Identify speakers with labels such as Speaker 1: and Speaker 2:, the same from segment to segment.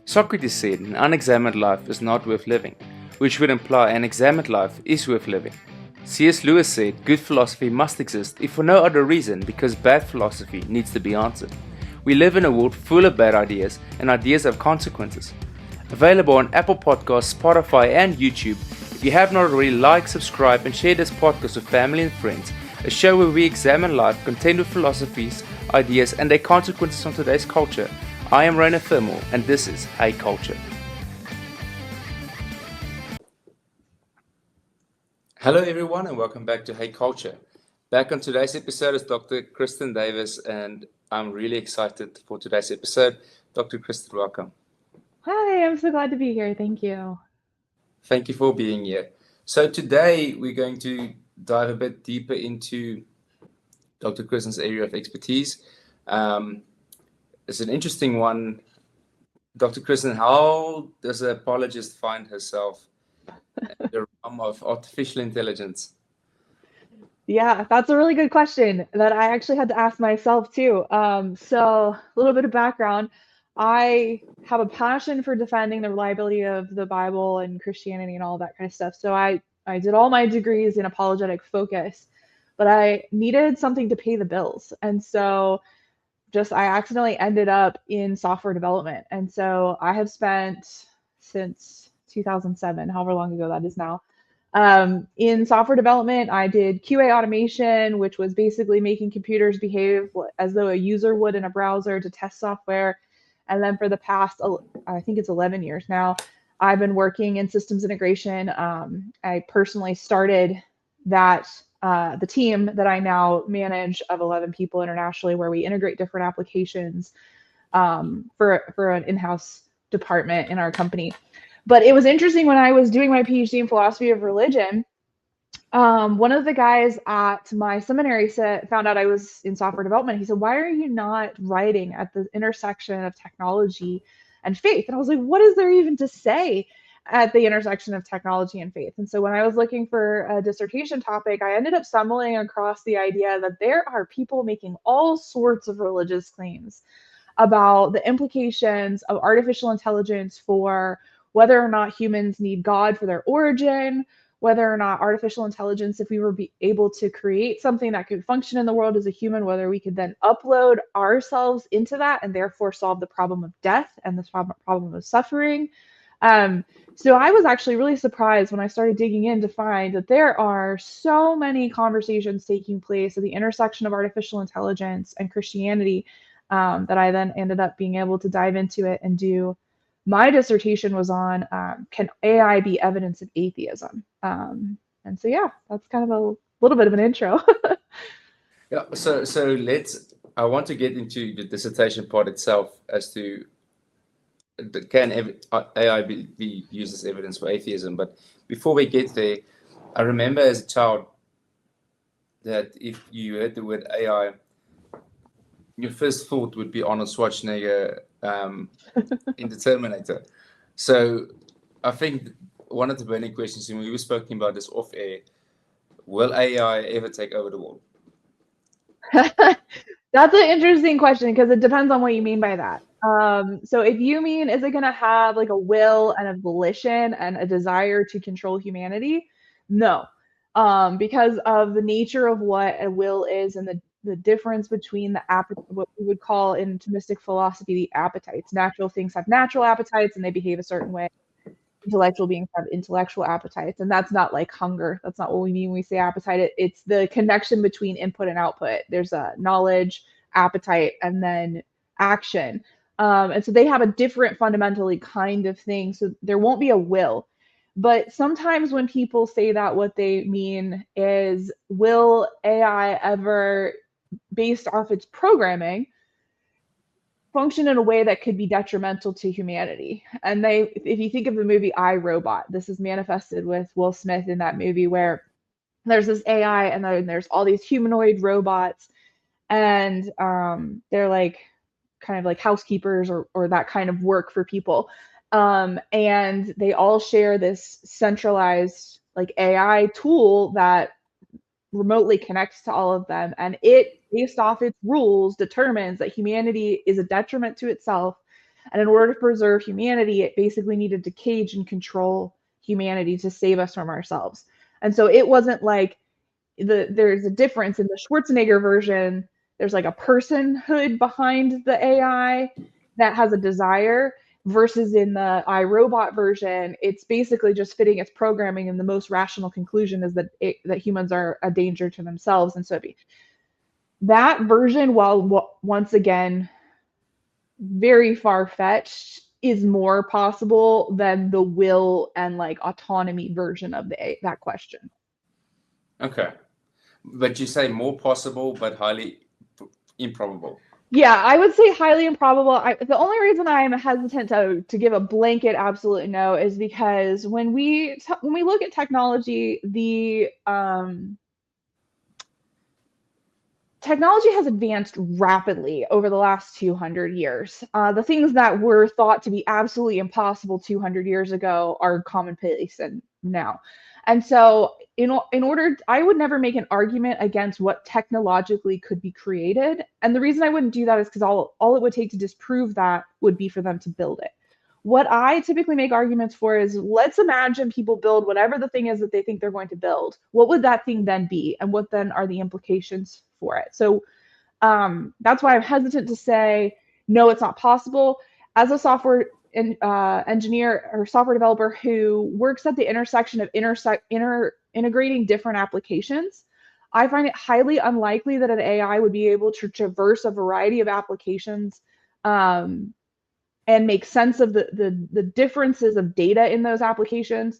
Speaker 1: Socrates said an unexamined life is not worth living, which would imply an examined life is worth living. C.S. Lewis said good philosophy must exist if for no other reason because bad philosophy needs to be answered. We live in a world full of bad ideas, and ideas have consequences. Available on Apple Podcasts, Spotify, and YouTube. If you have not already, like, subscribe, and share this podcast with family and friends, a show where we examine life contained with philosophies, ideas, and their consequences on today's culture. I am Rainer Thermal, and this is Hey Culture. Hello everyone, and welcome back to Hey Culture. Back on today's episode is Dr. Kristen Davis, and I'm really excited for today's episode. Dr. Kristen, welcome.
Speaker 2: Hi, I'm so glad to be here. Thank you.
Speaker 1: Thank you for being here. So today we're going to dive a bit deeper into Dr. Kristen's area of expertise. It's an interesting one. Dr. Kristen, how does an apologist find herself in the realm of artificial intelligence?
Speaker 2: Yeah, that's a really good question that I actually had to ask myself too. So a little bit of background. I have a passion for defending the reliability of the Bible and Christianity and all that kind of stuff. So I did all my degrees in apologetic focus, but I needed something to pay the bills. And so I accidentally ended up in software development. And so I have spent since 2007, however long ago that is now, in software development. I did QA automation, which was basically making computers behave as though a user would in a browser to test software. And then for the past, I think it's 11 years now, I've been working in systems integration. I personally started the team that I now manage of 11 people internationally, where we integrate different applications for an in-house department in our company. But it was interesting when I was doing my PhD in philosophy of religion. One of the guys at my seminary found out I was in software development. He said, "Why are you not writing at the intersection of technology and faith?" And I was like, "What is there even to say at the intersection of technology and faith?" And so when I was looking for a dissertation topic, I ended up stumbling across the idea that there are people making all sorts of religious claims about the implications of artificial intelligence for whether or not humans need God for their origin, whether or not artificial intelligence, if we were able to create something that could function in the world as a human, whether we could then upload ourselves into that and therefore solve the problem of death and the problem of suffering. So I was actually really surprised when I started digging in to find that there are so many conversations taking place at the intersection of artificial intelligence and Christianity, that I then ended up being able to dive into it and do. My dissertation was on, can AI be evidence of atheism? And so, yeah, that's kind of a little bit of an intro.
Speaker 1: Yeah, so I want to get into the dissertation part itself as to can AI be used as evidence for atheism. But before we get there, I remember as a child that if you heard the word AI, your first thought would be Arnold Schwarzenegger in the Terminator. So I think one of the burning questions, and we were speaking about this off air, will AI ever take over the world?
Speaker 2: That's an interesting question because it depends on what you mean by that. So if you mean, is it going to have like a will and a volition and a desire to control humanity? No, because of the nature of what a will is and the difference between what we would call in Thomistic philosophy the appetites. Natural things have natural appetites and they behave a certain way. Intellectual beings have intellectual appetites, and that's not like hunger. That's not what we mean when we say appetite. It's the connection between input and output. There's a knowledge, appetite, and then action. And so they have a different fundamentally kind of thing. So there won't be a will. But sometimes when people say that, what they mean is, will AI ever, based off its programming, function in a way that could be detrimental to humanity? And if you think of the movie I, Robot, this is manifested with Will Smith in that movie, where there's this AI and then there's all these humanoid robots, and they're like kind of like housekeepers or that kind of work for people. And they all share this centralized like AI tool that remotely connects to all of them, and it, based off its rules, determines that humanity is a detriment to itself And in order to preserve humanity, it basically needed to cage and control humanity to save us from ourselves. And so it wasn't like there's a difference in the Schwarzenegger version. There's like a personhood behind the AI that has a desire, versus in the iRobot version, it's basically just fitting its programming, and the most rational conclusion is that that humans are a danger to themselves. And so that version, while once again very far-fetched, is more possible than the will and like autonomy version of that question.
Speaker 1: Okay. But you say more possible, but highly improbable.
Speaker 2: Yeah, I would say highly improbable. The only reason I'm hesitant to give a blanket absolute no is because when we look at technology, the technology has advanced rapidly over the last 200 years. The things that were thought to be absolutely impossible 200 years ago are commonplace now. And so in order, I would never make an argument against what technologically could be created. And the reason I wouldn't do that is because all it would take to disprove that would be for them to build it. What I typically make arguments for is, let's imagine people build whatever the thing is that they think they're going to build. What would that thing then be? And what then are the implications for it? So that's why I'm hesitant to say, no, it's not possible. As a software engineer or software developer who works at the intersection of integrating different applications, I find it highly unlikely that an AI would be able to traverse a variety of applications and make sense of the differences of data in those applications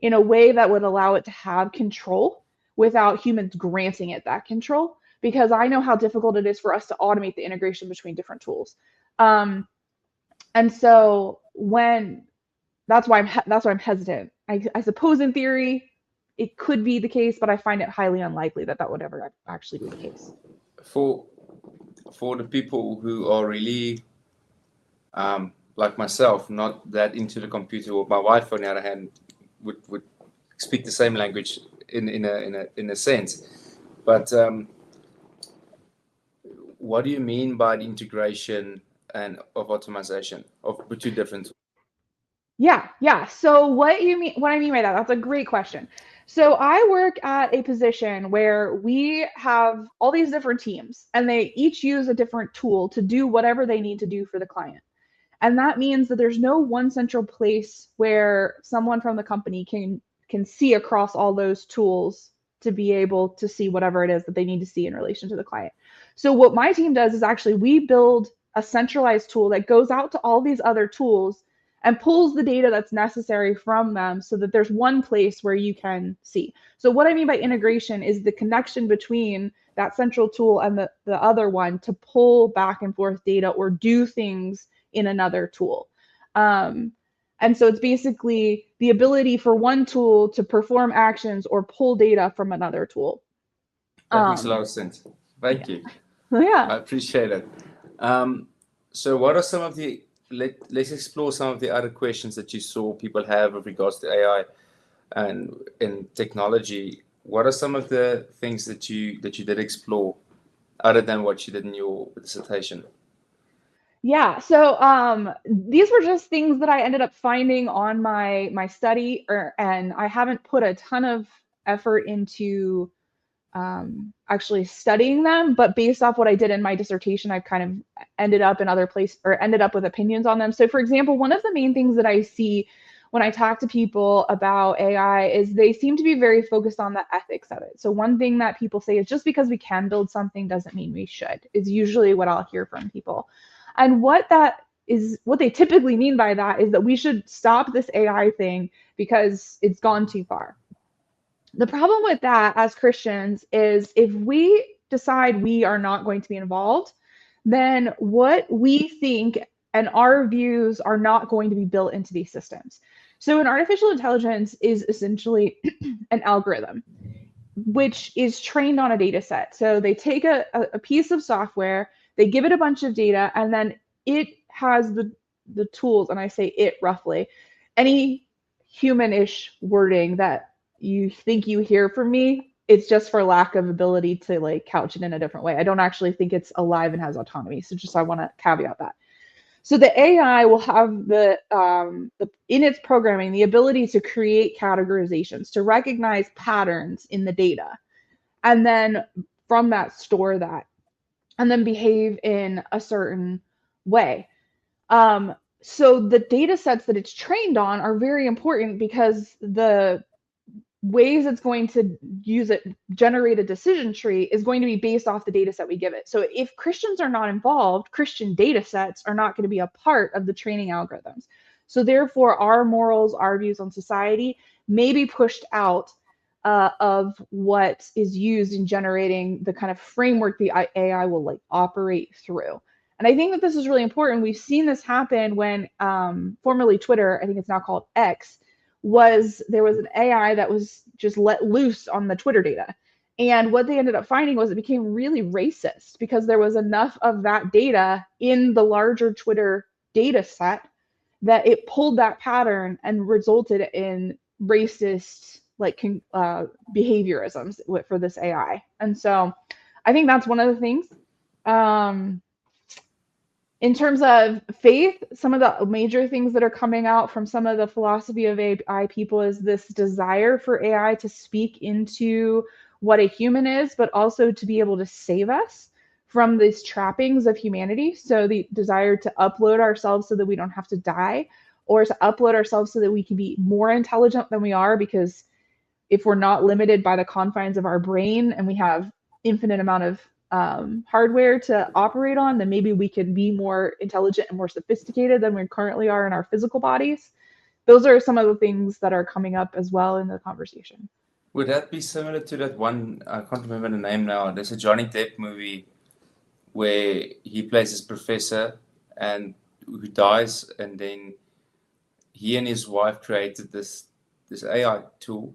Speaker 2: in a way that would allow it to have control without humans granting it that control. Because I know how difficult it is for us to automate the integration between different tools. And so that's why I'm hesitant. I suppose in theory it could be the case, but I find it highly unlikely that would ever actually be the case.
Speaker 1: For the people who are really like myself, not that into the computer, or my wife, on the other hand, would speak the same language in a sense. But what do you mean by the integration and of automation of the two different tools?
Speaker 2: Yeah. So what I mean by that, that's a great question. So I work at a position where we have all these different teams, and they each use a different tool to do whatever they need to do for the client. And that means that there's no one central place where someone from the company can see across all those tools to be able to see whatever it is that they need to see in relation to the client. So what my team does is actually we build a centralized tool that goes out to all these other tools and pulls the data that's necessary from them so that there's one place where you can see. So what I mean by integration is the connection between that central tool and the other one to pull back and forth data or do things in another tool. And so it's basically the ability for one tool to perform actions or pull data from another tool.
Speaker 1: That makes a lot of sense. Thank you.
Speaker 2: Yeah.
Speaker 1: I appreciate it. So what are some of the, let's explore some of the other questions that you saw people have with regards to AI and in technology. What are some of the things that you did explore other than what you did in your dissertation?
Speaker 2: Yeah, so these were just things that I ended up finding on my study, and I haven't put a ton of effort into actually studying them, but based off what I did in my dissertation, I've kind of ended up in other places or ended up with opinions on them. So for example, one of the main things that I see when I talk to people about AI is they seem to be very focused on the ethics of it. So one thing that people say is, just because we can build something doesn't mean we should, is usually what I'll hear from people. And what they typically mean by that is that we should stop this AI thing because it's gone too far. The problem with that as Christians is, if we decide we are not going to be involved, then what we think and our views are not going to be built into these systems. So an artificial intelligence is essentially an algorithm which is trained on a data set. So they take a piece of software, they give it a bunch of data, and then it has the tools, and I say it roughly, any human-ish wording that you think you hear from me, it's just for lack of ability to like couch it in a different way. I don't actually think it's alive and has autonomy. So just I want to caveat that. So the AI will have in its programming the ability to create categorizations, to recognize patterns in the data, and then from that store that, and then behave in a certain way. So the data sets that it's trained on are very important because the ways it's going to use it, generate a decision tree, is going to be based off the data set we give it. So if Christians are not involved, Christian data sets are not going to be a part of the training algorithms. So therefore, our morals, our views on society may be pushed out of what is used in generating the kind of framework the AI will like operate through. And I think that this is really important. We've seen this happen when formerly Twitter, I think it's now called X, there was an AI that was just let loose on the Twitter data. And what they ended up finding was it became really racist because there was enough of that data in the larger Twitter data set that it pulled that pattern and resulted in racist behaviorisms for this AI. And so I think that's one of the things. In terms of faith, some of the major things that are coming out from some of the philosophy of AI people is this desire for AI to speak into what a human is, but also to be able to save us from these trappings of humanity. So the desire to upload ourselves so that we don't have to die, or to upload ourselves so that we can be more intelligent than we are, because if we're not limited by the confines of our brain and we have infinite amount of hardware to operate on, then maybe we can be more intelligent and more sophisticated than we currently are in our physical bodies. Those are some of the things that are coming up as well in the conversation.
Speaker 1: Would that be similar to that one, I can't remember the name now, there's a Johnny Depp movie where he plays this professor and who dies, and then he and his wife created this AI tool,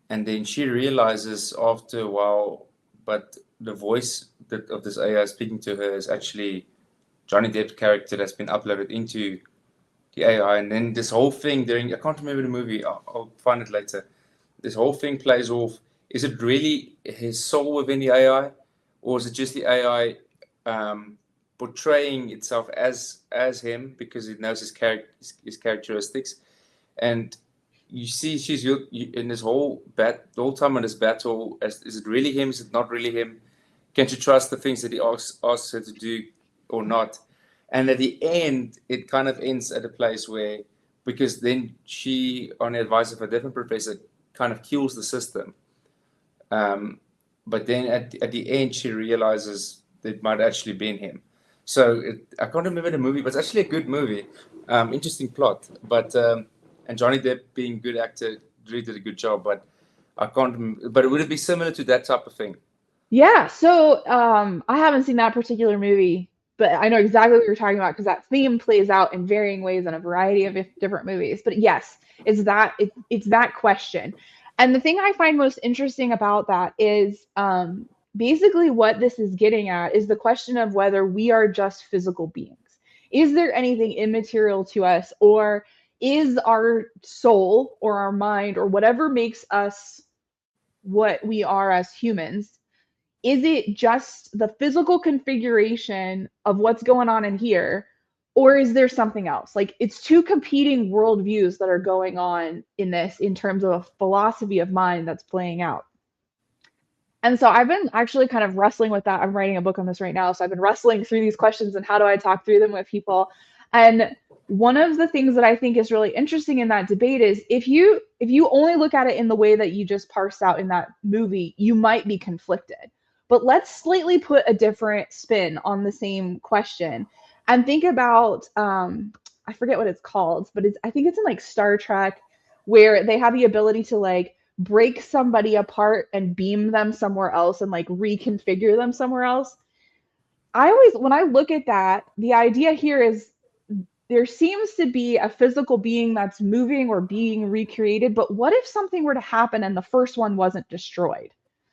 Speaker 1: and then she realizes after a while, but the voice of this AI speaking to her is actually Johnny Depp's character that's been uploaded into the AI. And then this whole thing I can't remember the movie, I'll find it later. This whole thing plays off, is it really his soul within the AI, or is it just the AI portraying itself as him because it knows his characteristics? And you see, she's in this whole the whole time in this battle. Is it really him? Is it not really him? Can she trust the things that he asks her to do or not? And at the end, it kind of ends at a place where, because then she, on the advice of a different professor, kind of kills the system. But then at the end, she realizes that it might actually been him. So I can't remember the movie, but it's actually a good movie. Interesting plot. But and Johnny Depp, being a good actor, really did a good job. But I can't. But would it be similar to that type of thing?
Speaker 2: Yeah. So I haven't seen that particular movie, but I know exactly what you're talking about because that theme plays out in varying ways in a variety of different movies. But yes, it's that question. And the thing I find most interesting about that is basically what this is getting at is the question of whether we are just physical beings. Is there anything immaterial to us, or is our soul or our mind or whatever makes us what we are as humans, is it just the physical configuration of what's going on in here, or is there something else? Like, it's two competing worldviews that are going on in this in terms of a philosophy of mind that's playing out. And so I've been actually kind of wrestling with that. I'm writing a book on this right now. So I've been wrestling through these questions and how do I talk through them with people. And one of the things that I think is really interesting in that debate is if you only look at it in the way that you just parsed out in that movie, you might be conflicted. But let's slightly put a different spin on the same question and think about, I forget what it's called, but I think it's in like Star Trek, where they have the ability to like break somebody apart and beam them somewhere else and like reconfigure them somewhere else. When I look at that, the idea here is there seems to be a physical being that's moving or being recreated, but what if something were to happen and the first one wasn't destroyed?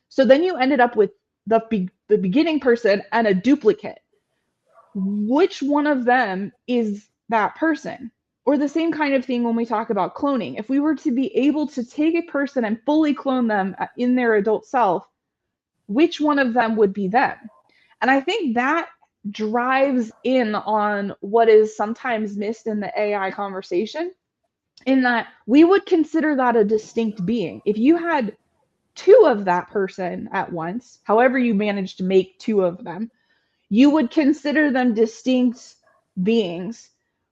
Speaker 2: So then you ended up with the beginning person and a duplicate. Which one of them is that person? Or the same kind of thing when we talk about cloning. If we were to be able to take a person and fully clone them in their adult self, which one of them would be them? And I think that drives in on what is sometimes missed in the AI conversation, in that we would consider that a distinct being. If you had two of that person at once, however you managed to make two of them, you would consider them distinct beings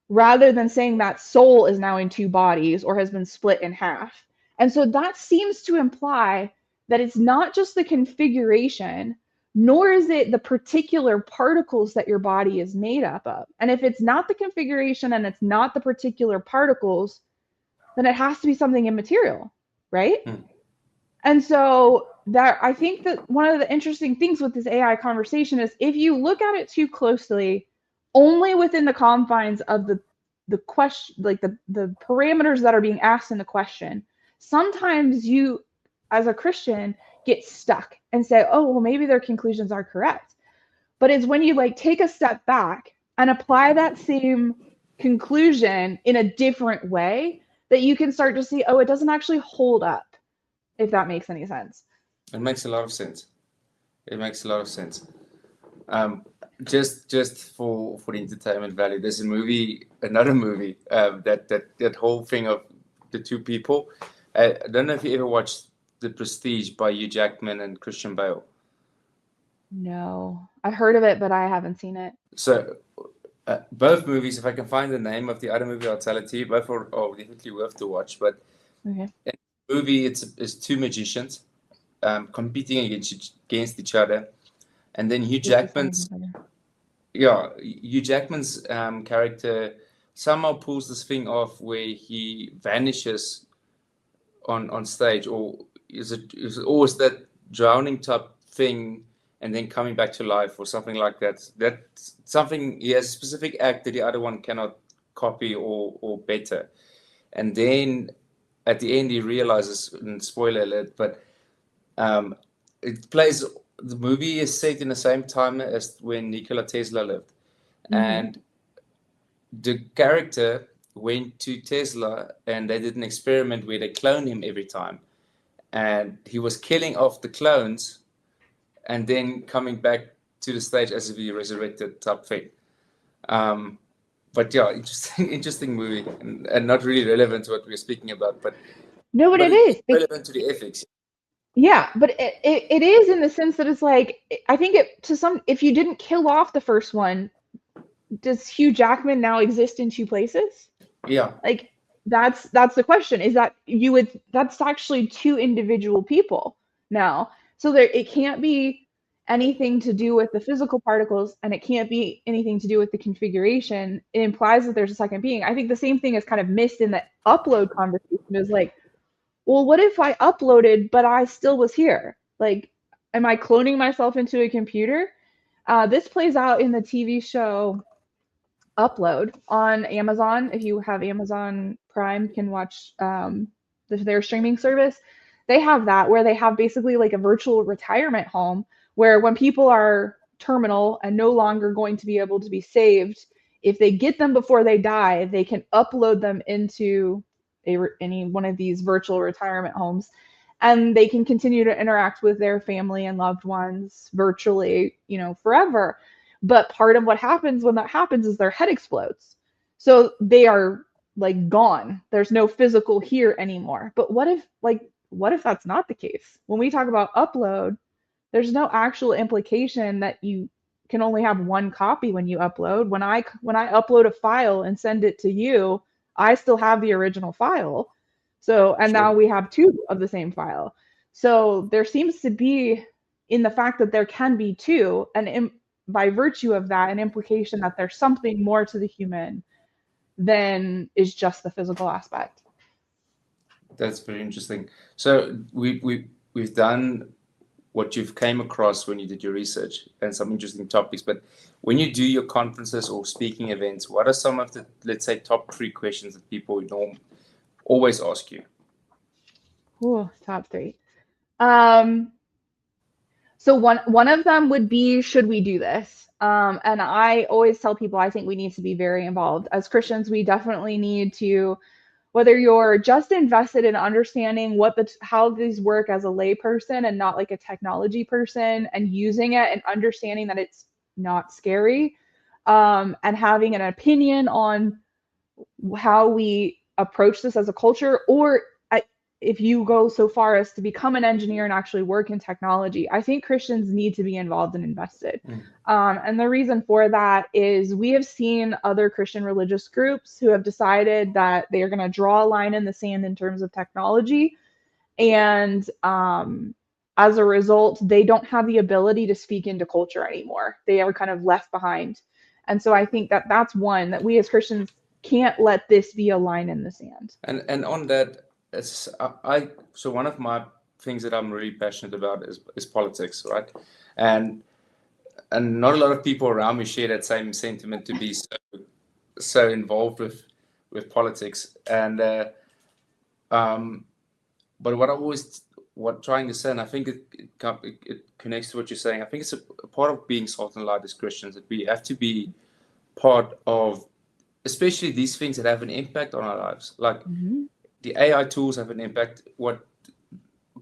Speaker 2: rather than saying that soul is now in two bodies or has been split in half. And so that seems to imply that it's not just the configuration, nor is it the particular particles that your body is made up of. And if it's not the configuration and it's not the particular particles, then it has to be something immaterial, right?
Speaker 1: Mm.
Speaker 2: And so that, I think that one of the interesting things with this AI conversation is if you look at it too closely, only within the confines of the question, like the parameters that are being asked in the question, sometimes you, as a Christian, get stuck and say, oh, well, maybe their conclusions are correct. But it's when you like take a step back and apply that same conclusion in a different way that you can start to see, oh, it doesn't actually hold up, if that makes any sense.
Speaker 1: It makes a lot of sense. It makes a lot of sense. Just for the entertainment value, there's another movie, that whole thing of the two people. I don't know if you ever watched The Prestige by Hugh Jackman and Christian Bale.
Speaker 2: No, I heard of it, but I haven't seen it.
Speaker 1: So both movies, if I can find the name of the other movie, I'll tell it to you. Both are definitely worth to watch. But
Speaker 2: Okay.
Speaker 1: in the movie, it's two magicians competing against each other, and then Hugh Jackman's character somehow pulls this thing off where he vanishes on stage, or is it always that drowning type thing and then coming back to life or something like that? That's something, he has a specific act that the other one cannot copy or better. And then at the end he realizes, and spoiler alert, but the movie is set in the same time as when Nikola Tesla lived.
Speaker 2: Mm-hmm.
Speaker 1: And the character went to Tesla and they did an experiment where they cloned him every time. And he was killing off the clones and then coming back to the stage as if he resurrected type thing. But yeah, interesting movie, and not really relevant to what we're speaking about, but
Speaker 2: no, but it is
Speaker 1: relevant to the ethics.
Speaker 2: Yeah, but it is in the sense that it's like, I think if you didn't kill off the first one, does Hugh Jackman now exist in two places?
Speaker 1: Yeah.
Speaker 2: Like that's the question, is that that's actually two individual people now. So it can't be anything to do with the physical particles, and it can't be anything to do with the configuration. It implies that there's a second being. I think the same thing is kind of missed in the upload conversation, is like, well, what if I uploaded, but I still was here? Like, am I cloning myself into a computer? This plays out in the TV show Upload on Amazon. If you have Amazon Prime, can watch their streaming service. They have that, where they have basically like a virtual retirement home, where when people are terminal and no longer going to be able to be saved, if they get them before they die, they can upload them into any one of these virtual retirement homes, and they can continue to interact with their family and loved ones virtually, forever. But part of what happens when that happens is their head explodes. So they are like gone. There's no physical here anymore. But what if that's not the case? When we talk about upload, there's no actual implication that you can only have one copy when you upload. When I upload a file and send it to you, I still have the original file. So, and
Speaker 1: Sure.
Speaker 2: now we have two of the same file. So there seems to be, in the fact that there can be two, and by virtue of that, an implication that there's something more to the human than is just the physical aspect.
Speaker 1: That's very interesting. So we've done what you've came across when you did your research and some interesting topics. But when you do your conferences or speaking events, what are some of the, let's say, top 3 questions that people always ask you?
Speaker 2: Ooh, top 3. So one of them would be, should we do this? And I always tell people, I think we need to be very involved. As Christians, we definitely need to, whether you're just invested in understanding how these work as a lay person and not like a technology person, and using it and understanding that it's not scary, and having an opinion on how we approach this as a culture, or if you go so far as to become an engineer and actually work in technology, I think Christians need to be involved and invested. And the reason for that is we have seen other Christian religious groups who have decided that they are going to draw a line in the sand in terms of technology. And as a result, they don't have the ability to speak into culture anymore. They are kind of left behind. And so I think that that's one that we as Christians can't let this be a line in the sand.
Speaker 1: And on that, so one of my things that I'm really passionate about is politics, right? And not a lot of people around me share that same sentiment, to be so involved with politics. And but what I always trying to say, and I think it connects to what you're saying. I think it's a part of being salt and light as Christians, that we have to be part of, especially these things that have an impact on our lives, like the AI tools have an impact. What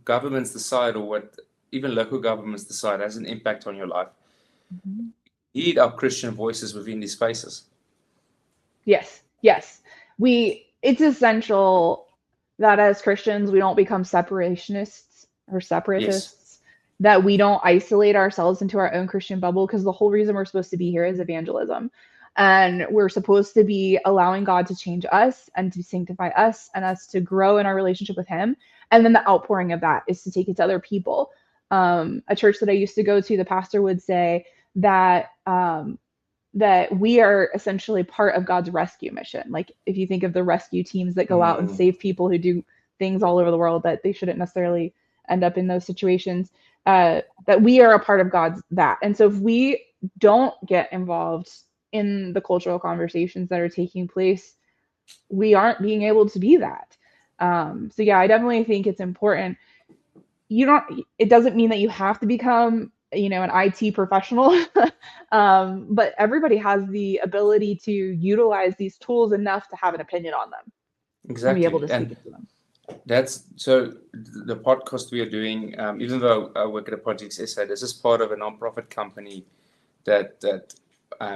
Speaker 1: governments decide, or what even local governments decide, has an impact on your life. Need our Christian voices within these spaces.
Speaker 2: Yes. It's essential that as Christians, we don't become separationists or separatists, that we don't isolate ourselves into our own Christian bubble, because the whole reason we're supposed to be here is evangelism. And we're supposed to be allowing God to change us and to sanctify us and us to grow in our relationship with him. And then the outpouring of that is to take it to other people. A church that I used to go to, the pastor would say that that we are essentially part of God's rescue mission. Like if you think of the rescue teams that go out and save people who do things all over the world that they shouldn't necessarily end up in those situations, that we are a part of God's that. And so if we don't get involved in the cultural conversations that are taking place, we aren't being able to be that. So yeah, I definitely think it's important. It doesn't mean that you have to become, an IT professional, but everybody has the ability to utilize these tools enough to have an opinion on them.
Speaker 1: Exactly.
Speaker 2: And be able to speak to them.
Speaker 1: That's so the podcast we are doing, even though I work at Apologetics SA, this is part of a nonprofit company that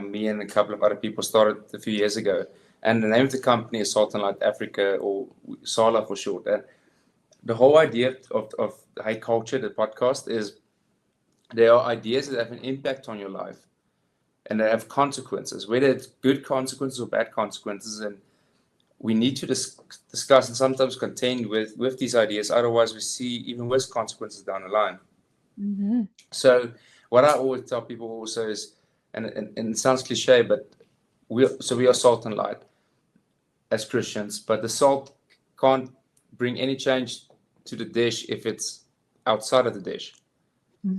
Speaker 1: me and a couple of other people started a few years ago. And the name of the company is Africa, or SALA for short. And the whole idea of high culture, the podcast, is there are ideas that have an impact on your life and that have consequences, whether it's good consequences or bad consequences. And we need to discuss and sometimes contend with these ideas. Otherwise, we see even worse consequences down the line. So what I always tell people also is, and it sounds cliche, but we are salt and light as Christians, but the salt can't bring any change to the dish if it's outside of the dish.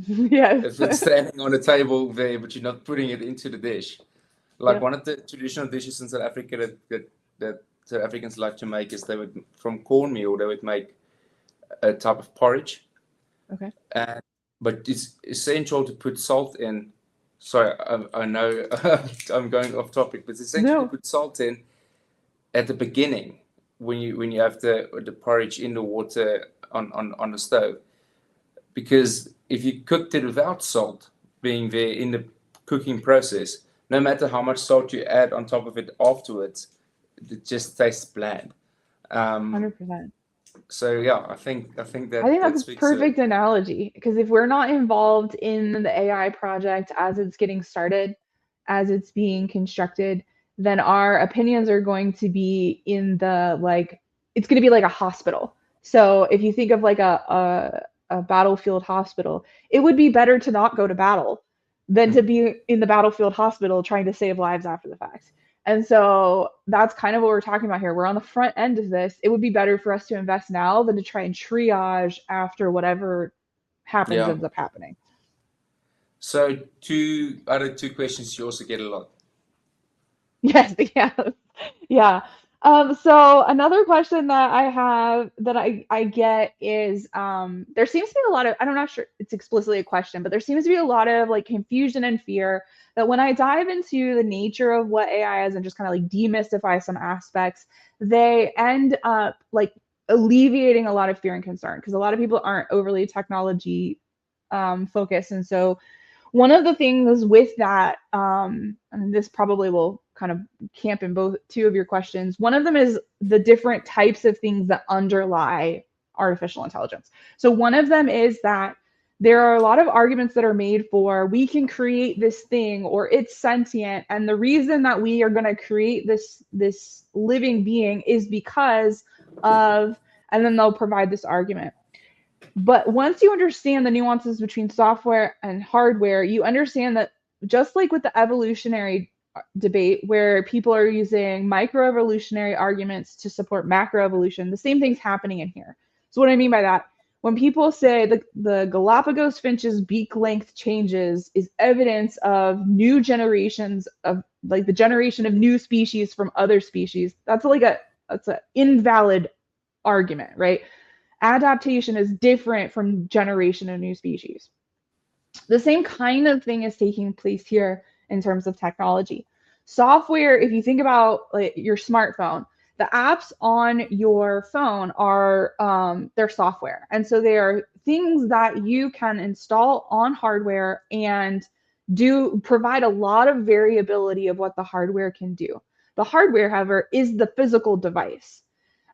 Speaker 2: Yes.
Speaker 1: If it's standing on the table there, but you're not putting it into the dish. Like one of the traditional dishes in South Africa that South Africans like to make is from cornmeal, they would make a type of porridge.
Speaker 2: Okay.
Speaker 1: But it's essential to put salt in. Sorry, I know I'm going off topic, but it's essential to put salt in at the beginning when you have the porridge in the water on the stove. Because if you cooked it without salt being there in the cooking process, no matter how much salt you add on top of it afterwards, it just tastes bland.
Speaker 2: 100%.
Speaker 1: So yeah, I think that's
Speaker 2: a perfect analogy, because if we're not involved in the AI project as it's getting started, as it's being constructed, then our opinions are going to be in it's going to be like a hospital. So if you think of like a battlefield hospital, it would be better to not go to battle than to be in the battlefield hospital trying to save lives after the fact. And so that's kind of what we're talking about here. We're on the front end of this. It would be better for us to invest now than to try and triage after whatever ends up happening.
Speaker 1: So two questions you also get a lot.
Speaker 2: Yes. Yeah. So another question that I have that I get is, there seems to be a lot of, I'm not sure it's explicitly a question, but there seems to be a lot of like confusion and fear that when I dive into the nature of what AI is and just kind of like demystify some aspects, they end up like alleviating a lot of fear and concern, because a lot of people aren't overly technology focused. And so One of the things with that, and this probably will kind of camp in two of your questions. One of them is the different types of things that underlie artificial intelligence. So one of them is that there are a lot of arguments that are made for we can create this thing or it's sentient, and the reason that we are going to create this living being is because of, and then they'll provide this argument. But once you understand the nuances between software and hardware, you understand that just like with the evolutionary debate where people are using microevolutionary arguments to support macroevolution, the same thing's happening in here. So what I mean by that, when people say the Galapagos finch's beak length changes is evidence of new generations of, like, the generation of new species from other species, that's an invalid argument, right? Adaptation is different from generation of new species. The same kind of thing is taking place here in terms of technology. Software, if you think about like your smartphone, the apps on your phone are they're software. And so they are things that you can install on hardware and provide a lot of variability of what the hardware can do. The hardware, however, is the physical device.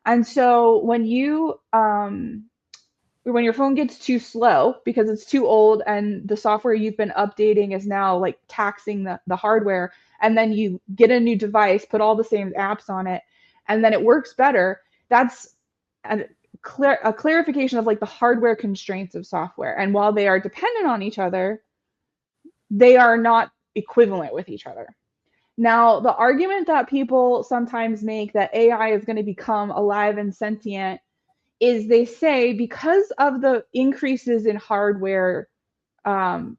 Speaker 2: And so when your phone gets too slow because it's too old and the software you've been updating is now like taxing the hardware, and then you get a new device, put all the same apps on it, and then it works better, that's a clarification of like the hardware constraints of software. And while they are dependent on each other, they are not equivalent with each other. Now, the argument that people sometimes make that AI is going to become alive and sentient is they say because of the increases in hardware,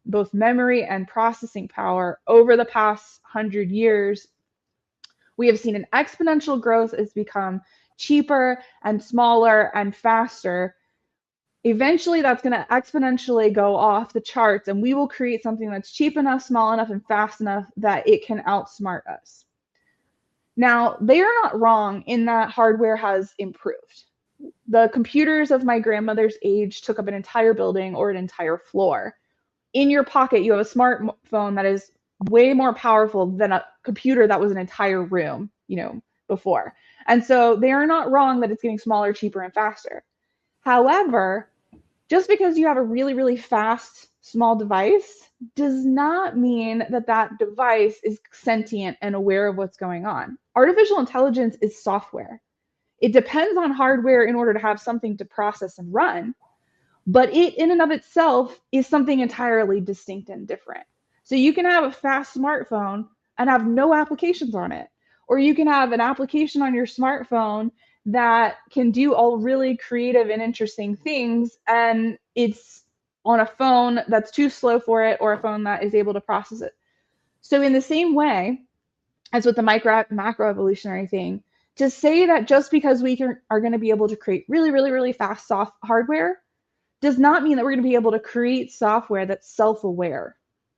Speaker 2: both memory and processing power over the past 100 years, we have seen an exponential growth. It's become cheaper and smaller and faster. Eventually, that's going to exponentially go off the charts, and we will create something that's cheap enough, small enough, and fast enough that it can outsmart us. Now, they are not wrong in that hardware has improved. The computers of my grandmother's age took up an entire building or an entire floor. In your pocket, you have a smartphone that is way more powerful than a computer that was an entire room, before. And so they are not wrong that it's getting smaller, cheaper, and faster. However, just because you have a really, really fast, small device does not mean that that device is sentient and aware of what's going on. Artificial intelligence is software. It depends on hardware in order to have something to process and run, but it in and of itself is something entirely distinct and different. So you can have a fast smartphone and have no applications on it, or you can have an application on your smartphone that can do all really creative and interesting things, and it's on a phone that's too slow for it or a phone that is able to process it. So in the same way as with the macroevolutionary thing, to say that just because we are going to be able to create really, really, really fast soft hardware does not mean that we're going to be able to create software that's self-aware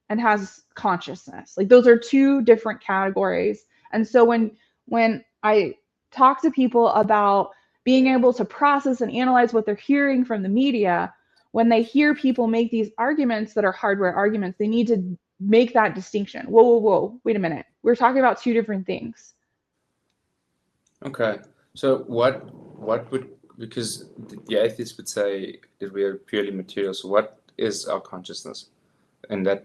Speaker 2: and has consciousness. Like, those are two different categories. And so when I talk to people about being able to process and analyze what they're hearing from the media, when they hear people make these arguments that are hardware arguments, they need to make that distinction. Whoa, wait a minute. We're talking about two different things.
Speaker 1: Okay. So what would, because the atheists would say that we are purely material, so what is our consciousness? And that,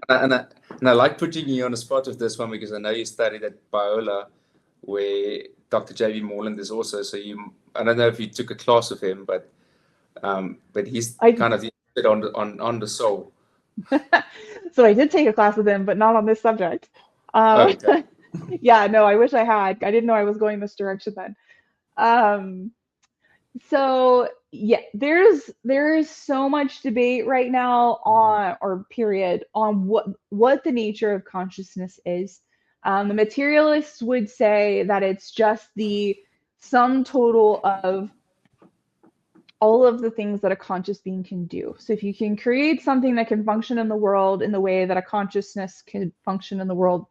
Speaker 1: and I like putting you on the spot with this one because I know you studied at Biola, where Dr. J.B. Morland is also. So I don't know if you took a class with him, but he's kind of on the soul.
Speaker 2: So I did take a class with him, but not on this subject.
Speaker 1: Okay.
Speaker 2: Yeah, no, I wish I had. I didn't know I was going this direction then. So yeah, there is so much debate right now on what the nature of consciousness is. The materialists would say that it's just the sum total of all of the things that a conscious being can do. So if you can create something that can function in the world in the way that a consciousness can function in the world,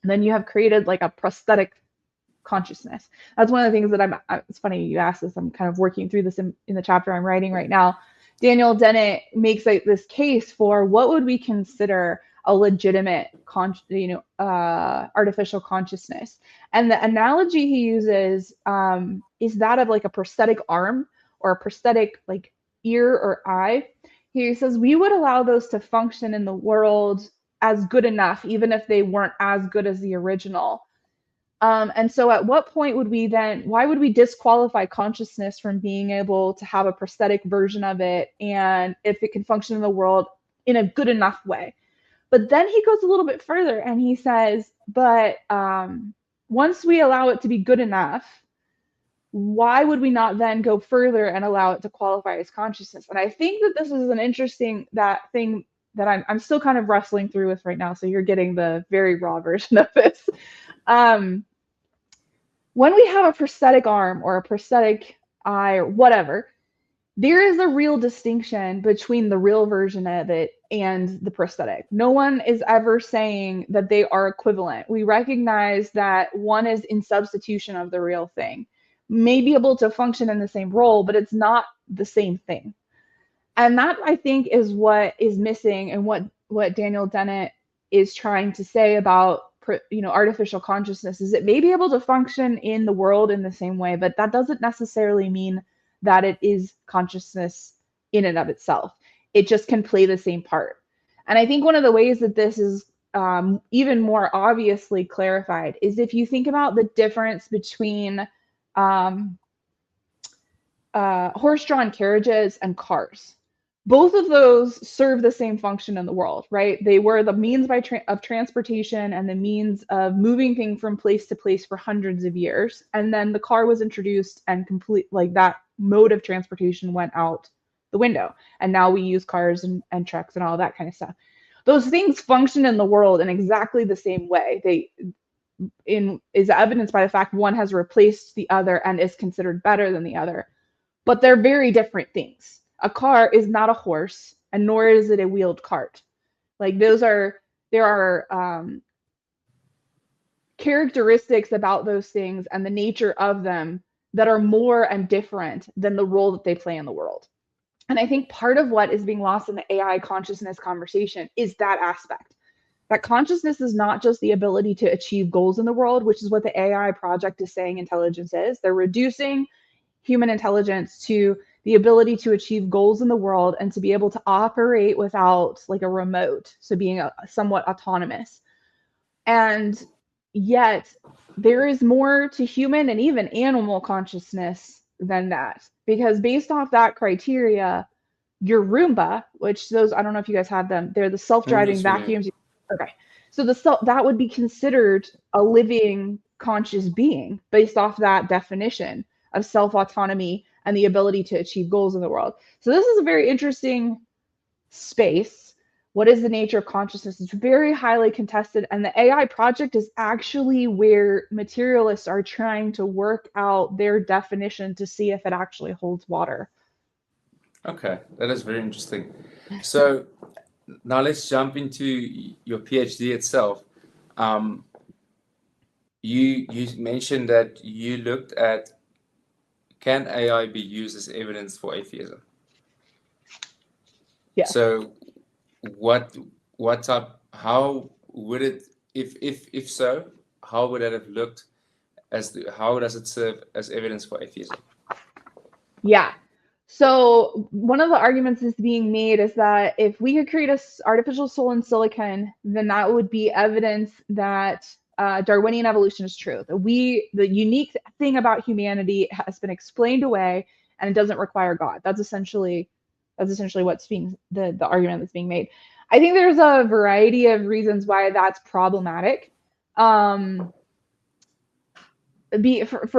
Speaker 2: then you have created like a prosthetic consciousness. That's one of the things that it's funny you asked this. I'm kind of working through this in the chapter I'm writing right now, Daniel Dennett makes like this case for what would we consider a legitimate artificial consciousness. And the analogy he uses is that of like a prosthetic arm or a prosthetic like ear or eye. He says we would allow those to function in the world as good enough, even if they weren't as good as the original. And so at what point would we then, why would we disqualify consciousness from being able to have a prosthetic version of it, and if it can function in the world in a good enough way? But then he goes a little bit further and he says, but once we allow it to be good enough, why would we not then go further and allow it to qualify as consciousness? And I think that this is an interesting thing that I'm still kind of wrestling through with right now. So you're getting the very raw version of this. When we have a prosthetic arm or a prosthetic eye or whatever, there is a real distinction between the real version of it and the prosthetic. No one is ever saying that they are equivalent. We recognize that one is in substitution of the real thing, may be able to function in the same role, but it's not the same thing. And that, I think, is what is missing, and what Daniel Dennett is trying to say about artificial consciousness is it may be able to function in the world in the same way, but that doesn't necessarily mean that it is consciousness in and of itself. It just can play the same part. And I think one of the ways that this is even more obviously clarified is if you think about the difference between horse-drawn carriages and cars. Both of those serve the same function in the world, right? They were the means of transportation and the means of moving things from place to place for hundreds of years. And then the car was introduced, and that mode of transportation went out the window. And now we use cars and trucks and all that kind of stuff. Those things function in the world in exactly the same way. Is evidenced by the fact one has replaced the other and is considered better than the other. But they're very different things. A car is not a horse, and nor is it a wheeled cart. Like there are characteristics about those things and the nature of them that are more and different than the role that they play in the world. And I think part of what is being lost in the AI consciousness conversation is that aspect. That consciousness is not just the ability to achieve goals in the world, which is what the AI project is saying intelligence is. They're reducing human intelligence to the ability to achieve goals in the world and to be able to operate without like a remote, so being somewhat autonomous. And yet there is more to human and even animal consciousness than that, because based off that criteria, your Roomba, which those, I don't know if you guys have them, they're the self-driving vacuums. Okay, so that would be considered a living conscious being based off that definition of self-autonomy and the ability to achieve goals in the world. So this is a very interesting space. What is the nature of consciousness? It's very highly contested, and the AI project is actually where materialists are trying to work out their definition to see if it actually holds water.
Speaker 1: Okay, that is very interesting. So now let's jump into your PhD itself. You mentioned that you looked at, can AI be used as evidence for atheism?
Speaker 2: Yeah.
Speaker 1: So what type, how would it, if so, how would that have looked how does it serve as evidence for atheism?
Speaker 2: Yeah. So one of the arguments that's being made is that if we could create an artificial soul in silicon, then that would be evidence that Darwinian evolution is true. That the unique thing about humanity has been explained away, and it doesn't require God. That's essentially what's being the argument that's being made. I think there's a variety of reasons why that's problematic. For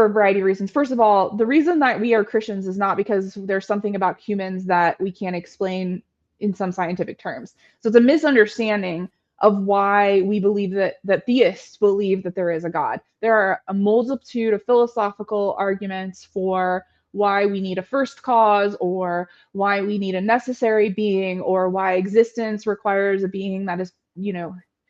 Speaker 2: a variety of reasons. First of all, the reason that we are Christians is not because there's something about humans that we can't explain in some scientific terms. So it's a misunderstanding of why we believe that theists believe that there is a God. There are a multitude of philosophical arguments for why we need a first cause, or why we need a necessary being, or why existence requires a being that is,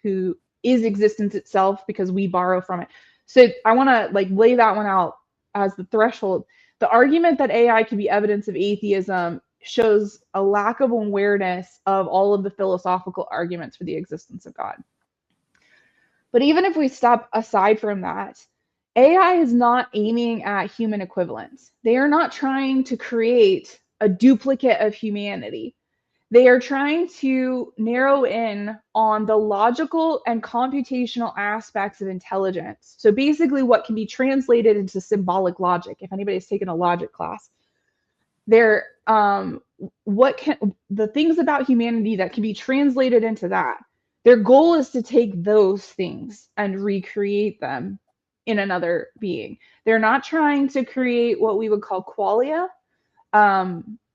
Speaker 2: who is existence itself because we borrow from it. So I want to lay that one out as the threshold. The argument that AI can be evidence of atheism shows a lack of awareness of all of the philosophical arguments for the existence of God. But even if we step aside from that, AI is not aiming at human equivalents. They are not trying to create a duplicate of humanity. They are trying to narrow in on the logical and computational aspects of intelligence. So basically what can be translated into symbolic logic, if anybody's taken a logic class. They're the things about humanity that can be translated into that. Their goal is to take those things and recreate them in another being. They're not trying to create what we would call qualia.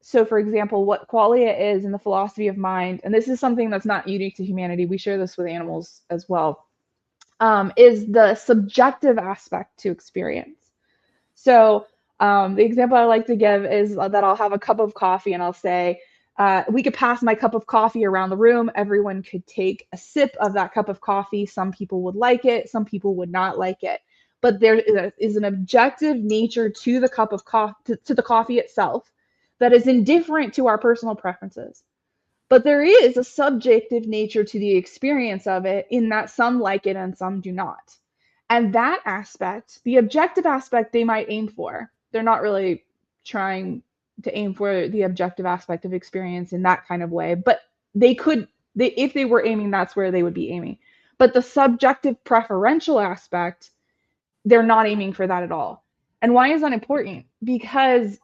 Speaker 2: So for example, what qualia is in the philosophy of mind, and this is something that's not unique to humanity, we share this with animals as well, is the subjective aspect to experience. So the example I like to give is that I'll have a cup of coffee and I'll say, we could pass my cup of coffee around the room. Everyone could take a sip of that cup of coffee. Some people would like it, some people would not like it. But there is an objective nature to the cup of coffee, to the coffee itself, that is indifferent to our personal preferences. But there is a subjective nature to the experience of it, in that some like it and some do not. And that aspect, the objective aspect, they might aim for. They're not really trying to aim for the objective aspect of experience in that kind of way, but they could, if they were aiming, that's where they would be aiming. But the subjective preferential aspect, they're not aiming for that at all. And why is that important? Because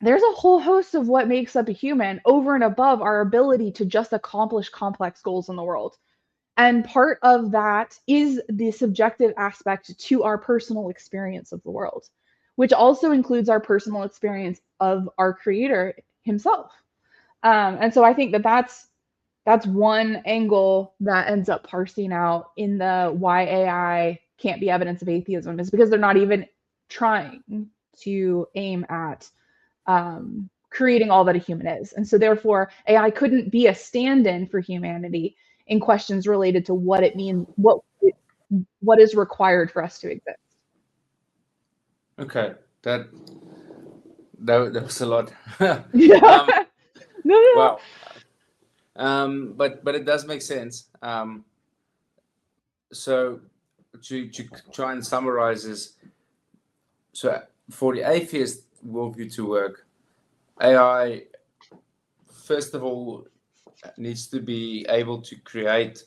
Speaker 2: there's a whole host of what makes up a human over and above our ability to just accomplish complex goals in the world. And part of that is the subjective aspect to our personal experience of the world, which also includes our personal experience of our creator himself. And so I think that that's one angle that ends up parsing out in the why AI can't be evidence of atheism, is because they're not even trying to aim at creating all that a human is. And so therefore AI couldn't be a stand-in for humanity in questions related to what it means, what is required for us to exist.
Speaker 1: Okay, that was a lot.
Speaker 2: Yeah. No.
Speaker 1: Wow. But it does make sense. So to try and summarize is, so for the atheist worldview to work, AI, first of all, needs to be able to create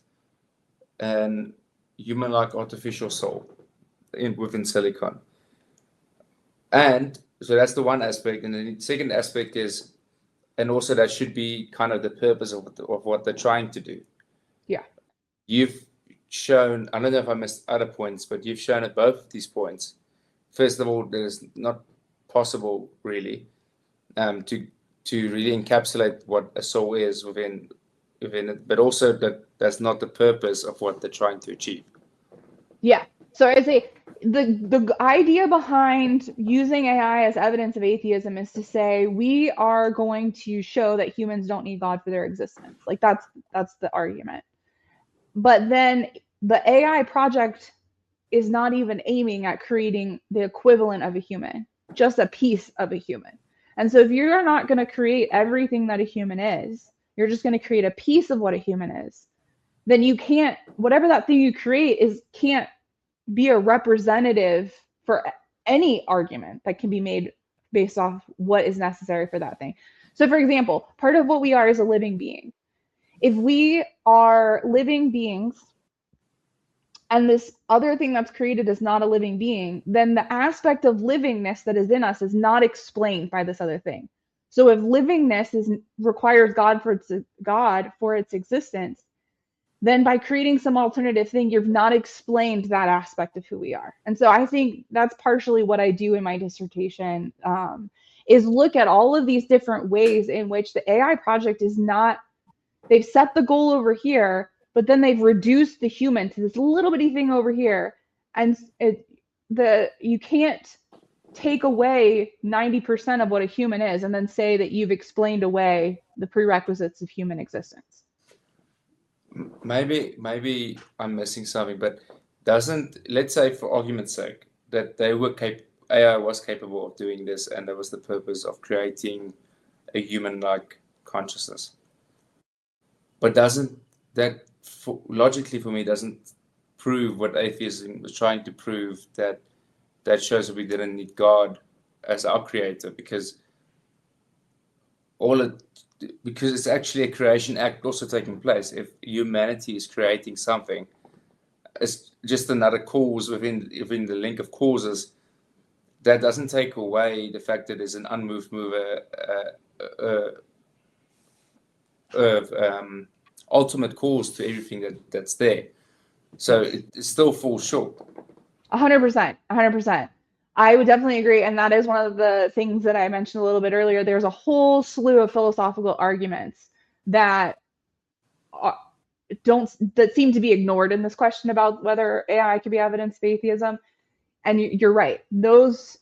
Speaker 1: an human-like artificial soul within silicon. And so that's the one aspect. And the second aspect is, and also that should be kind of the purpose of what they're trying to do.
Speaker 2: Yeah.
Speaker 1: You've shown, I don't know if I missed other points, but you've shown at both of these points, first of all, there's not possible really to really encapsulate what a soul is within it, but also that's not the purpose of what they're trying to achieve.
Speaker 2: Yeah. So I say the idea behind using AI as evidence of atheism is to say we are going to show that humans don't need God for their existence. Like that's the argument. But then the AI project is not even aiming at creating the equivalent of a human, just a piece of a human. And so if you're not going to create everything that a human is, you're just going to create a piece of what a human is, then you can't, whatever that thing you create is, can't be a representative for any argument that can be made based off what is necessary for that thing. So for example, part of what we are is a living being. If we are living beings and this other thing that's created is not a living being, then the aspect of livingness that is in us is not explained by this other thing. So if livingness requires God for its existence, then by creating some alternative thing, you've not explained that aspect of who we are. And so I think that's partially what I do in my dissertation, is look at all of these different ways in which the AI project is not, they've set the goal over here, but then they've reduced the human to this little bitty thing over here. And you can't take away 90% of what a human is and then say that you've explained away the prerequisites of human existence.
Speaker 1: Maybe I'm missing something, but let's say for argument's sake that AI was capable of doing this, and that was the purpose of creating a human-like consciousness. But doesn't that, logically for me, doesn't prove what atheism was trying to prove, that shows that we didn't need God as our creator, because it's actually a creation act also taking place. If humanity is creating something, it's just another cause within the link of causes. That doesn't take away the fact that there's an unmoved mover, ultimate cause to everything that's there. So it still falls short.
Speaker 2: 100%, 100%. I would definitely agree. And that is one of the things that I mentioned a little bit earlier. There's a whole slew of philosophical arguments that seem to be ignored in this question about whether AI could be evidence of atheism. And you're right. Those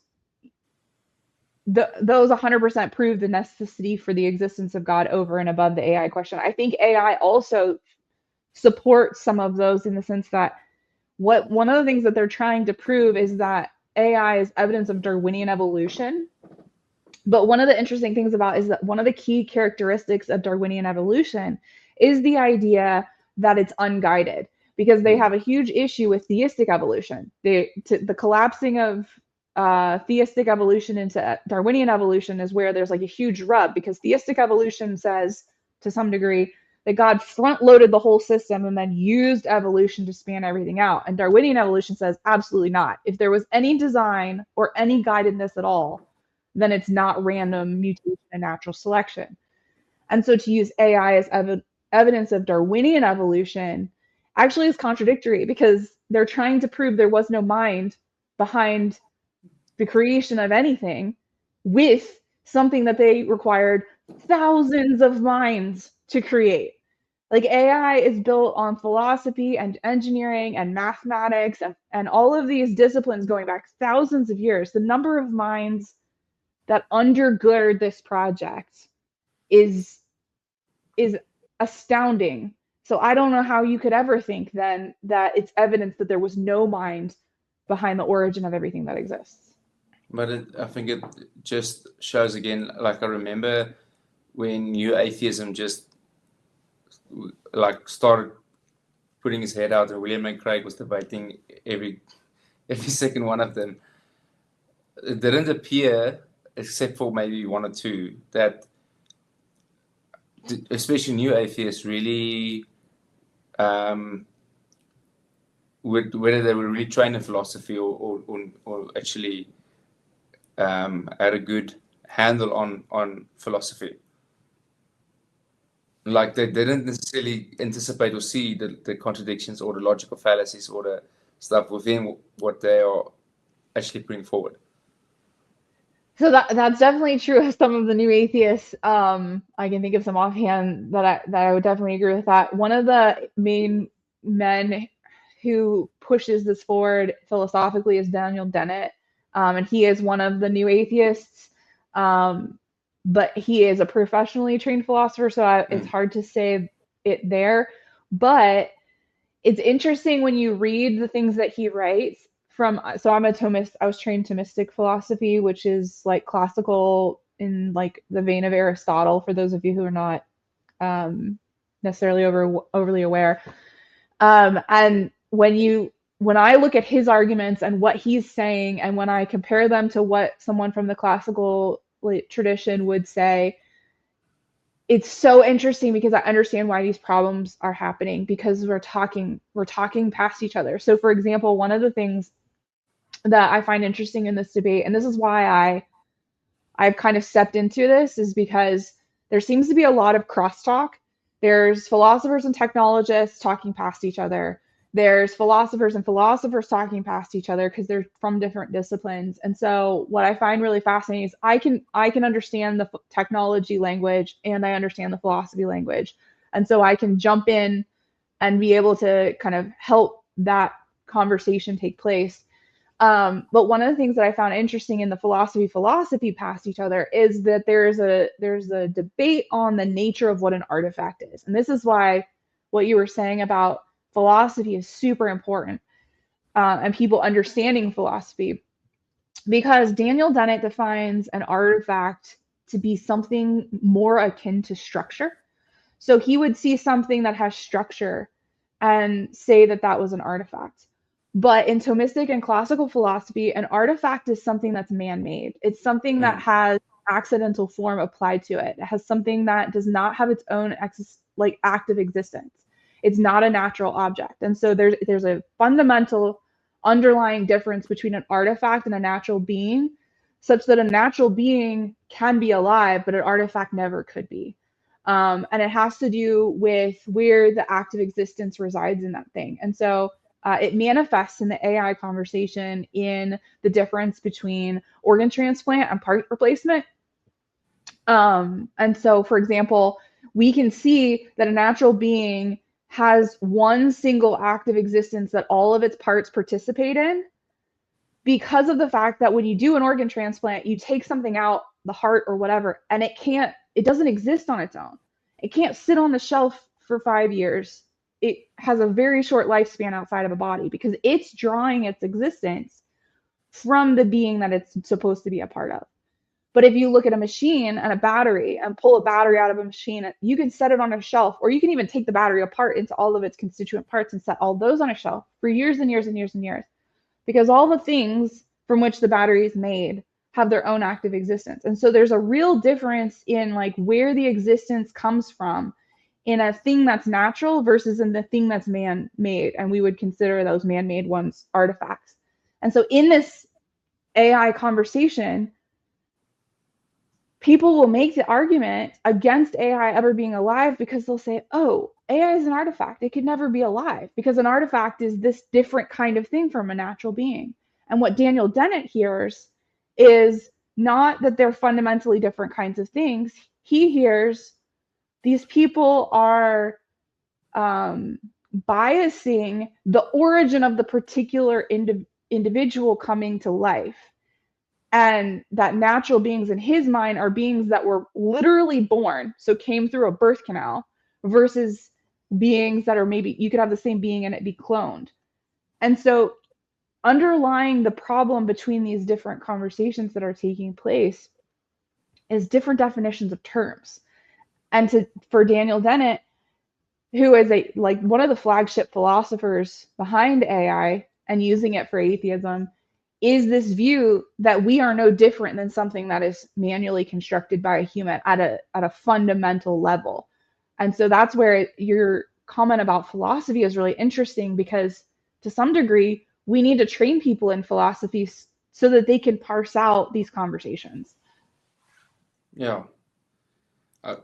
Speaker 2: 100% prove the necessity for the existence of God over and above the AI question. I think AI also supports some of those, in the sense that one of the things that they're trying to prove is that AI is evidence of Darwinian evolution. But one of the interesting things about is that one of the key characteristics of Darwinian evolution is the idea that it's unguided, because they have a huge issue with theistic evolution. The collapsing of theistic evolution into Darwinian evolution is where there's like a huge rub, because theistic evolution says, to some degree, that God front-loaded the whole system and then used evolution to span everything out. And Darwinian evolution says absolutely not. If there was any design or any guidedness at all, then it's not random mutation and natural selection. And so to use AI as evidence of Darwinian evolution actually is contradictory, because they're trying to prove there was no mind behind the creation of anything, with something that they required thousands of minds to create. Like, AI is built on philosophy and engineering and mathematics and all of these disciplines going back thousands of years. The number of minds that undergird this project is astounding. So I don't know how you could ever think then that it's evidence that there was no mind behind the origin of everything that exists.
Speaker 1: But I think it just shows again, like I remember when New Atheism just like started putting his head out, and William and Craig was debating every second one of them. It didn't appear, except for maybe one or two, that especially New Atheists really whether they were really trained in philosophy or actually had a good handle on philosophy. Like, they didn't necessarily anticipate or see the contradictions or the logical fallacies or the stuff within what they are actually putting forward.
Speaker 2: So that's definitely true of some of the New Atheists. I can think of some offhand that I would definitely agree with that. One of the main men who pushes this forward philosophically is Daniel Dennett, and he is one of the New Atheists, but he is a professionally trained philosopher, so it's hard to say it there. But it's interesting when you read the things that he writes. So I'm a Thomist. I was trained Thomistic philosophy, which is like classical in like the vein of Aristotle, for those of you who are not necessarily overly aware. And when I look at his arguments and what he's saying, and when I compare them to what someone from the classical tradition would say, it's so interesting, because I understand why these problems are happening, because we're talking past each other. So for example, one of the things that I find interesting in this debate, and this is why I've kind of stepped into this, is because there seems to be a lot of crosstalk. There's philosophers and technologists talking past each other. There's philosophers and philosophers talking past each other, because they're from different disciplines. And so what I find really fascinating is I can understand the technology language, and I understand the philosophy language. And so I can jump in and be able to kind of help that conversation take place. But one of the things that I found interesting in the philosophy past each other is that there's a debate on the nature of what an artifact is. And this is why what you were saying about philosophy is super important, and people understanding philosophy, because Daniel Dennett defines an artifact to be something more akin to structure. So he would see something that has structure and say that that was an artifact. But in Thomistic and classical philosophy, an artifact is something that's man-made. It's something that has accidental form applied to it. It has something that does not have its own active existence. It's not a natural object. And so there's a fundamental underlying difference between an artifact and a natural being, such that a natural being can be alive, but an artifact never could be. And it has to do with where the active existence resides in that thing. And so it manifests in the AI conversation in the difference between organ transplant and part replacement. And so, for example, we can see that a natural being has one single active existence that all of its parts participate in, because of the fact that when you do an organ transplant, you take something out, the heart or whatever, and it doesn't exist on its own. It can't sit on the shelf for 5 years. It has a very short lifespan outside of a body because it's drawing its existence from the being that it's supposed to be a part of. But if you look at a machine and a battery and pull a battery out of a machine, you can set it on a shelf, or you can even take the battery apart into all of its constituent parts and set all those on a shelf for years and years and years and years, because all the things from which the battery is made have their own active existence. And so there's a real difference in like where the existence comes from in a thing that's natural versus in the thing that's man-made. And we would consider those man-made ones artifacts. And so in this AI conversation, people will make the argument against AI ever being alive because they'll say, oh, AI is an artifact. It could never be alive because an artifact is this different kind of thing from a natural being. And what Daniel Dennett hears is not that they're fundamentally different kinds of things. He hears these people are biasing the origin of the particular individual coming to life. And that natural beings in his mind are beings that were literally born, so came through a birth canal, versus beings that are maybe, you could have the same being and it be cloned. And so underlying the problem between these different conversations that are taking place is different definitions of terms. And for Daniel Dennett, who is one of the flagship philosophers behind AI and using it for atheism, is this view that we are no different than something that is manually constructed by a human at a fundamental level. And so that's where your comment about philosophy is really interesting, because to some degree, we need to train people in philosophy so that they can parse out these conversations.
Speaker 1: Yeah.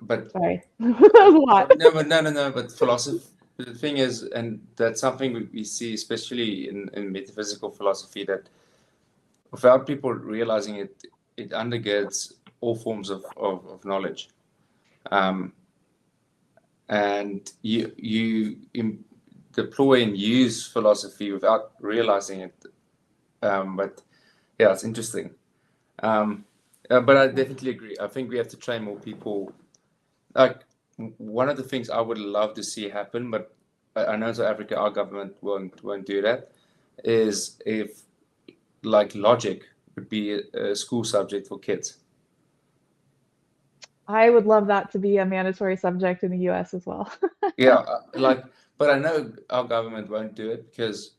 Speaker 1: But
Speaker 2: sorry, that was a lot.
Speaker 1: No. But philosophy, the thing is, and that's something we see, especially in metaphysical philosophy, that without people realizing it, it undergirds all forms of knowledge. And you deploy and use philosophy without realizing it. But yeah, it's interesting. But I definitely agree. I think we have to train more people. Like, one of the things I would love to see happen, but I know South Africa, our government won't do that, is if like logic would be a school subject for kids.
Speaker 2: I would love that to be a mandatory subject in the US as well.
Speaker 1: Yeah, but I know our government won't do it because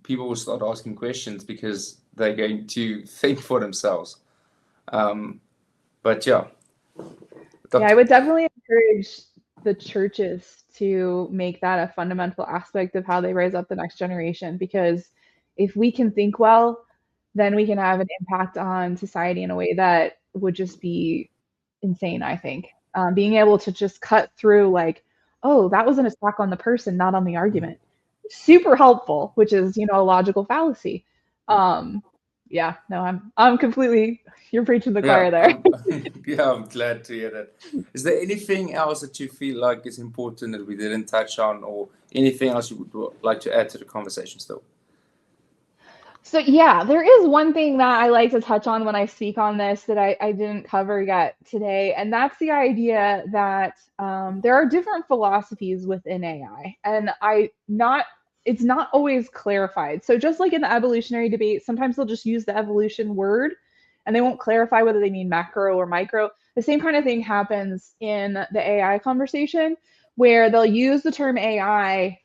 Speaker 1: people will start asking questions because they're going to think for themselves. But yeah.
Speaker 2: Yeah, I would definitely encourage the churches to make that a fundamental aspect of how they raise up the next generation, because if we can think well, then we can have an impact on society in a way that would just be insane, I think. Being able to just cut through like, oh, that was an attack on the person, not on the argument. Super helpful, which is, a logical fallacy. Yeah, no, I'm completely, you're preaching the choir there.
Speaker 1: I'm glad to hear that. Is there anything else that you feel like is important that we didn't touch on, or anything else you would like to add to the conversation still?
Speaker 2: So yeah, there is one thing that I like to touch on when I speak on this that I didn't cover yet today, and that's the idea that there are different philosophies within AI, and it's not always clarified. So just like in the evolutionary debate, sometimes they'll just use the evolution word, and they won't clarify whether they mean macro or micro. The same kind of thing happens in the AI conversation, where they'll use the term AI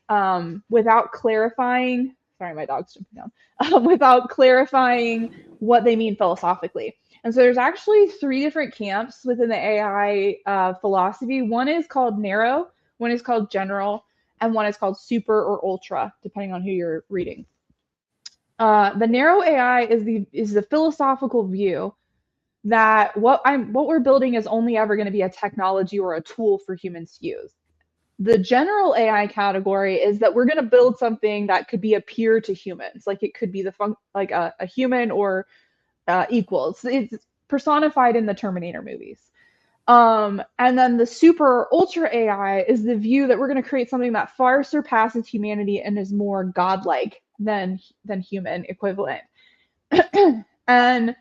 Speaker 2: without clarifying. Sorry, my dog's jumping down. Without clarifying what they mean philosophically. And so there's actually 3 different camps within the AI philosophy. One is called narrow, one is called general, and one is called super or ultra, depending on who you're reading. The narrow AI is the philosophical view that what we're building is only ever going to be a technology or a tool for humans to use. The general AI category is that we're going to build something that could be a peer to humans, like it could be like a human or equal. It's personified in the Terminator movies. And then the super ultra AI is the view that we're going to create something that far surpasses humanity and is more godlike than human equivalent. And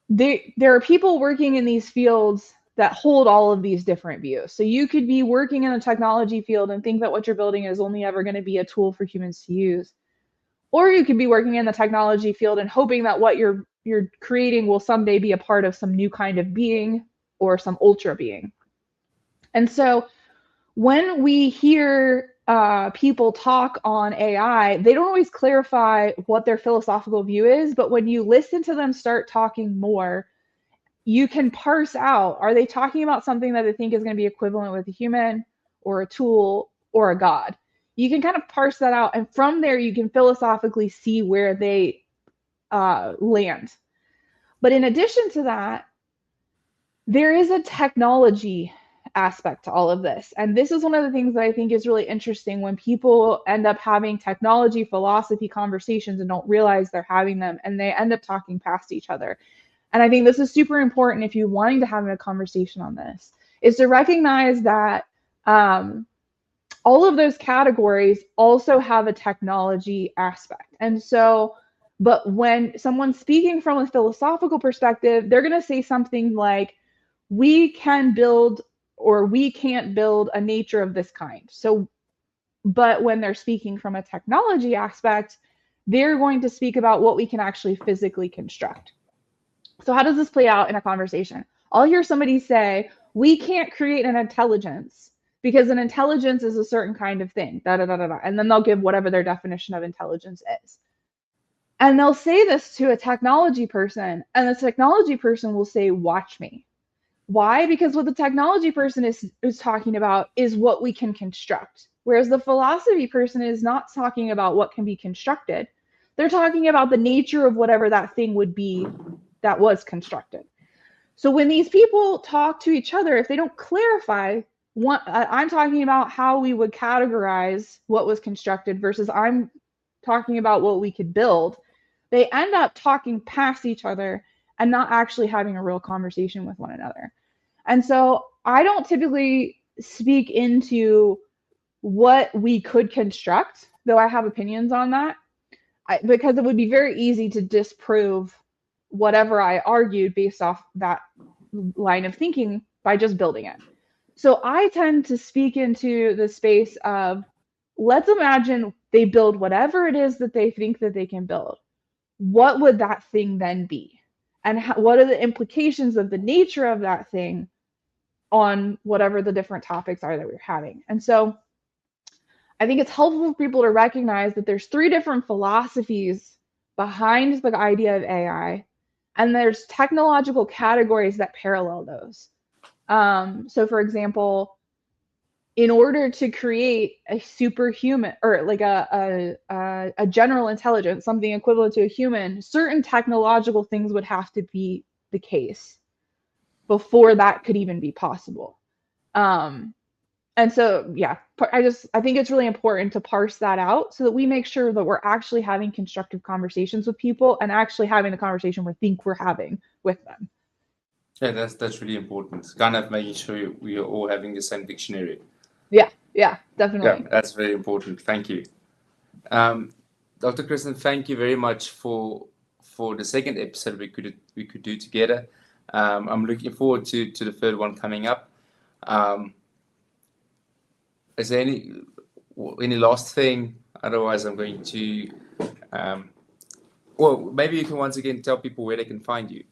Speaker 2: there are people working in these fields that hold all of these different views. So you could be working in a technology field and think that what you're building is only ever going to be a tool for humans to use. Or you could be working in the technology field and hoping that what you're creating will someday be a part of some new kind of being or some ultra being. And so when we hear people talk on AI, they don't always clarify what their philosophical view is, but when you listen to them start talking more, you can parse out, are they talking about something that they think is going to be equivalent with a human or a tool or a god? You can kind of parse that out, and from there you can philosophically see where they land. But in addition to that, there is a technology aspect to all of this. And this is one of the things that I think is really interesting when people end up having technology philosophy conversations and don't realize they're having them, and they end up talking past each other. And I think this is super important if you're wanting to have a conversation on this, is to recognize that all of those categories also have a technology aspect. And so, but when someone's speaking from a philosophical perspective, they're going to say something like, we can build or we can't build a nature of this kind. So, but when they're speaking from a technology aspect, they're going to speak about what we can actually physically construct. So how does this play out in a conversation? I'll hear somebody say, we can't create an intelligence because an intelligence is a certain kind of thing, da, da, da, da, da. And then they'll give whatever their definition of intelligence is. And they'll say this to a technology person, and the technology person will say, watch me. Why? Because what the technology person is talking about is what we can construct. Whereas the philosophy person is not talking about what can be constructed. They're talking about the nature of whatever that thing would be that was constructed. So when these people talk to each other, if they don't clarify, I'm talking about how we would categorize what was constructed versus I'm talking about what we could build, they end up talking past each other and not actually having a real conversation with one another. And so I don't typically speak into what we could construct, though I have opinions on that, because it would be very easy to disprove whatever I argued based off that line of thinking by just building it. So I tend to speak into the space of, let's imagine they build whatever it is that they think that they can build. What would that thing then be? And what are the implications of the nature of that thing on whatever the different topics are that we're having? And so I think it's helpful for people to recognize that there's 3 different philosophies behind the idea of AI, and there's technological categories that parallel those. So for example, in order to create a superhuman or like a general intelligence, something equivalent to a human, certain technological things would have to be the case before that could even be possible. And so, yeah, I think it's really important to parse that out so that we make sure that we're actually having constructive conversations with people and actually having the conversation we think we're having with them.
Speaker 1: Yeah, that's really important. Kind of making sure we are all having the same dictionary.
Speaker 2: Yeah, definitely.
Speaker 1: Yeah, that's very important. Thank you. Dr. Kristen, thank you very much for the second episode we could do together. I'm looking forward to the third one coming up. Is there any last thing? Otherwise, I'm going to Well, maybe you can once again tell people where they can find you.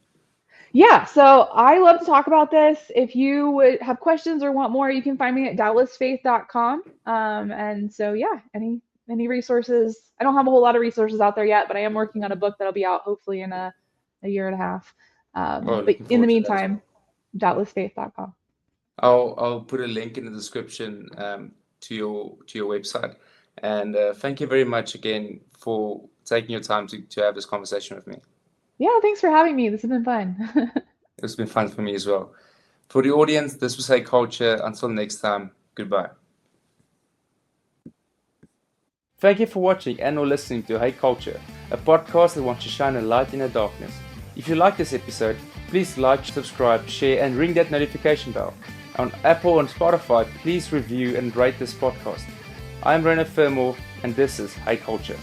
Speaker 2: Yeah, so I love to talk about this. If you would have questions or want more, you can find me at doubtlessfaith.com. And so, yeah, any resources. I don't have a whole lot of resources out there yet, but I am working on a book that'll be out hopefully in a year and a half.
Speaker 1: Oh,
Speaker 2: But
Speaker 1: looking
Speaker 2: in the
Speaker 1: forward to that as
Speaker 2: meantime,
Speaker 1: well.
Speaker 2: doubtlessfaith.com.
Speaker 1: I'll put a link in the description to your website. And thank you very much again for taking your time to have this conversation with me.
Speaker 2: Yeah, thanks for having me. This has been fun.
Speaker 1: It's been fun for me as well. For the audience, this was Hey Culture. Until next time, goodbye. Thank you for watching and or listening to Hey Culture, a podcast that wants to shine a light in the darkness. If you like this episode, please like, subscribe, share, and ring that notification bell. On Apple and Spotify, please review and rate this podcast. I'm René Fermor, and this is Hey Culture.